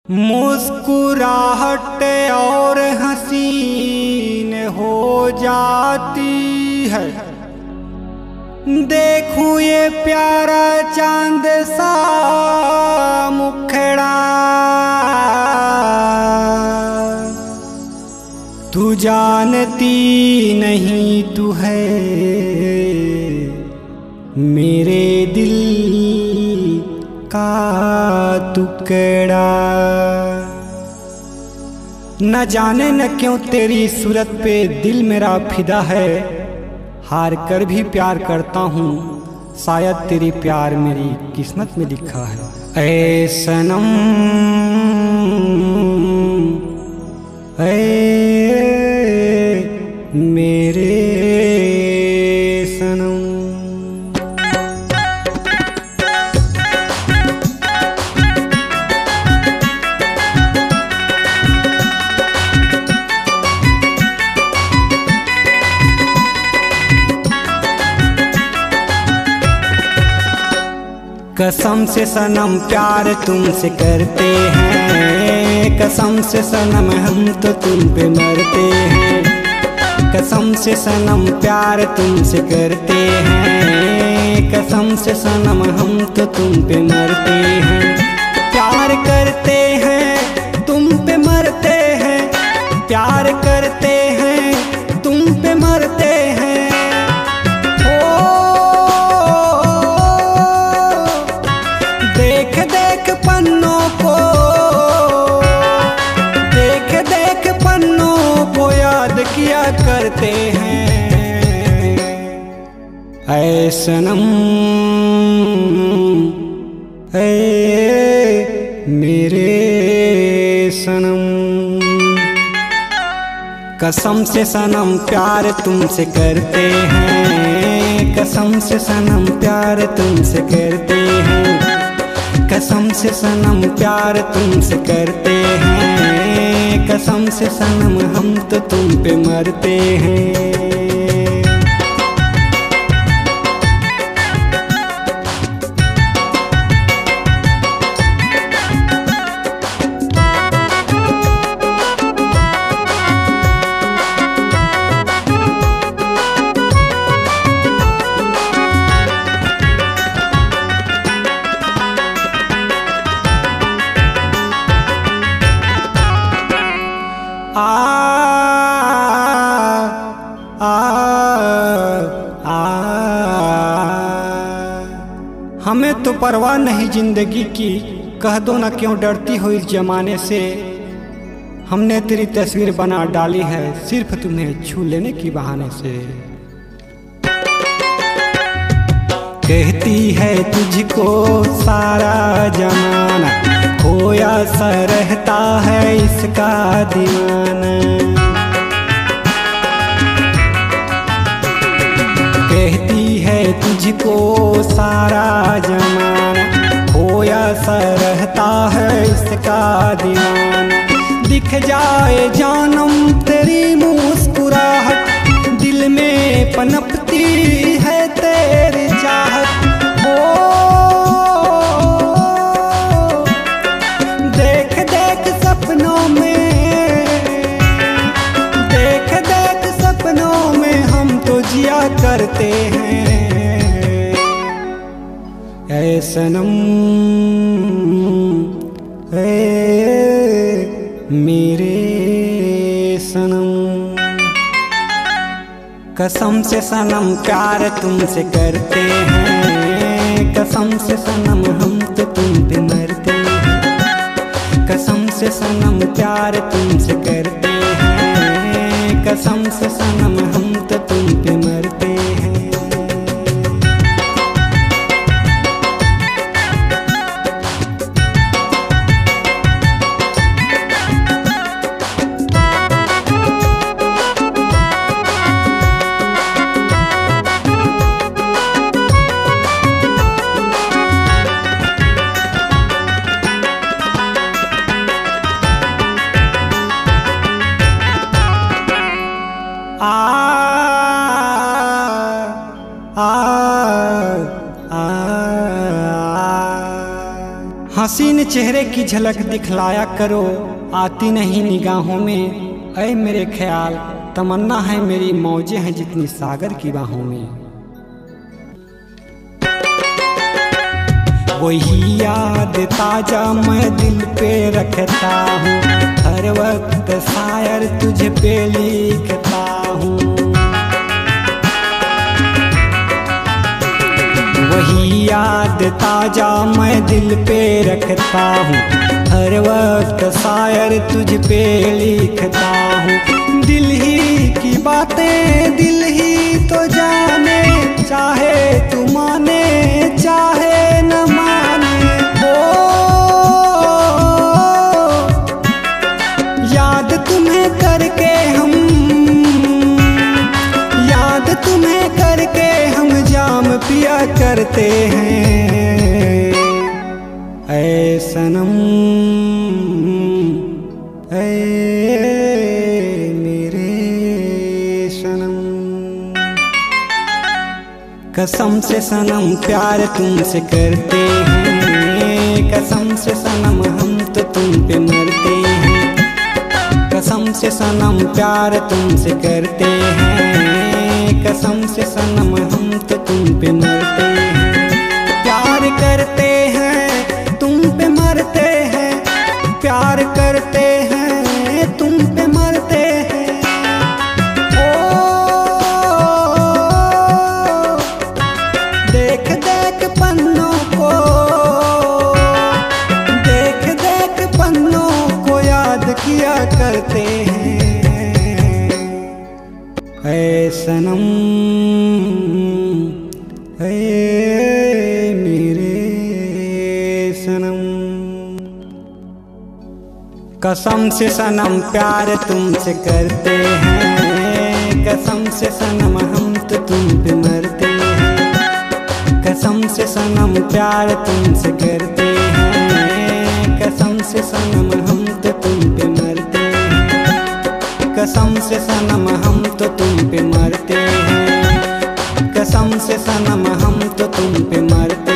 मुस्कुराहट और हसीन हो जाती है। देखूं ये प्यारा चांद सा मुखड़ा, तू जानती नहीं तू है मेरे दिल का टुकड़ा। न जाने न क्यों तेरी सूरत पे दिल मेरा फिदा है। हार कर भी प्यार करता हूँ, शायद तेरी प्यार मेरी किस्मत में लिखा है। ऐ सनम ऐ मेरे सनम। कसम से सनम प्यार तुमसे करते हैं, कसम से सनम हम तो तुम पे मरते हैं। कसम से सनम प्यार तुमसे करते हैं, कसम से सनम हम तो तुम पे मरते हैं। प्यार करते हैं तुम पे मरते हैं, प्यार करते हैं तुम पे मरते हैं। देख देख पन्नों को, देख देख पन्नों को याद किया करते हैं। ऐ सनम ऐ मेरे सनम। कसम से सनम प्यार तुमसे करते हैं, कसम से सनम प्यार तुमसे करते हैं। कसम से सनम प्यार तुमसे करते हैं, कसम से सनम हम तो तुम पे मरते हैं। हमें तो परवाह नहीं जिंदगी की, कह दो ना क्यों डरती हो इस जमाने से। हमने तेरी तस्वीर बना डाली है सिर्फ तुम्हें छू लेने की बहाने से। कहती है तुझको सारा जमाना, खोया सा रहता है इसका दीवाना। कहती है तुझको सारा जमाना, खोया सा रहता है इसका दीवाना। दिख जाए जानम तेरी मुस्कुराहट, दिल में पनपती है तेरी चाहत। देख देख सपनों में, देख देख सपनों में हम तो जिया करते हैं। ऐ सनम ऐ मेरे सनम। कसम से सनम प्यार तुमसे करते हैं, कसम से सनम हम तो तुम पे मरते हैं। कसम से सनम प्यार तुमसे करते हैं, कसम से सनम हम तो तुम पे मरते हैं। आ हसीन चेहरे की झलक दिखलाया करो, आती नहीं निगाहों में ऐ मेरे ख्याल। तमन्ना है मेरी मौजें हैं जितनी सागर की बाहों में। वही याद ताजा मैं दिल पे रखता हूँ, हर वक्त शायर तुझे पे लिखता हूँ। वही याद ताजा मैं दिल पे रखता हूँ, हर वक्त शायर तुझ पे लिखता हूँ। दिल ही की बातें दिल ही तो जाने, चाहे तू माने चाहे न माने। याद तुम्हें करके हम, याद तुम्हें करके हम जाम पिया करते हैं। ऐ सनम ऐ मेरे सनम, कसम से सनम प्यार तुमसे करते हैं। कसम से सनम हम तो तुम पे मरते हैं। कसम से सनम प्यार तुमसे करते हैं। कसम से सनम हम तो तुम पे मरते हैं। प्यार करते हैं तुम पे मरते हैं, प्यार करते हैं तुम पे मरते हैं। ओ देख देख पन्नों को, देख देख पन्नों को याद किया करते हैं। ऐ सनम ऐ मेरे सनम, कसम से सनम प्यार तुमसे करते हैं। कसम से सनम हम तो तुम पे मरते हैं। कसम से सनम प्यार तुमसे करते हैं। कसम से सनम हम तो तुम पे मरते हैं। कसम से सनम हम तो तुम पे मरते हैं। कसम से सनम हम तो तुम पे मरते हैं।